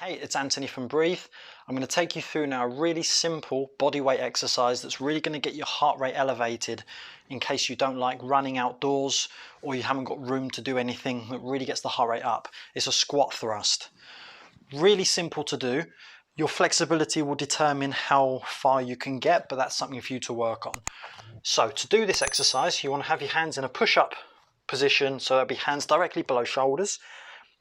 Hey, it's Anthony from Breathe. I'm going to take you through now a really simple bodyweight exercise that's really going to get your heart rate elevated in case you don't like running outdoors or you haven't got room to do anything that really gets the heart rate up. It's a squat thrust. Really simple to do. Your flexibility will determine how far you can get, but that's something for you to work on. So to do this exercise, you want to have your hands in a push-up position, so that'll be hands directly below shoulders.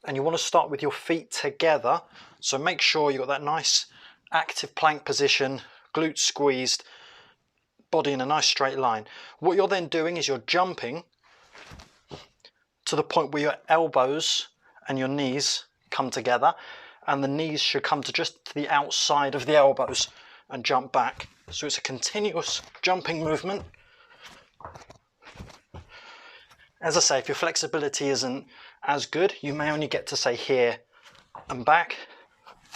And you want to start with your feet together, so make sure you've got that nice active plank position, glutes squeezed, body in a nice straight line. What you're then doing is you're jumping to the point where your elbows and your knees come together, and the knees should come to just to the outside of the elbows and jump back. So it's a continuous jumping movement. As I say, if your flexibility isn't as good, you may only get to say here and back,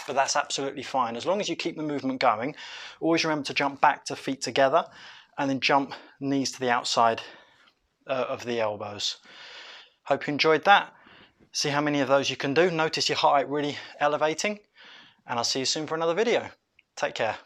but that's absolutely fine. As long as you keep the movement going, always remember to jump back to feet together and then jump knees to the outside of the elbows. Hope you enjoyed that. See how many of those you can do. Notice your heart rate really elevating, and I'll see you soon for another video. Take care.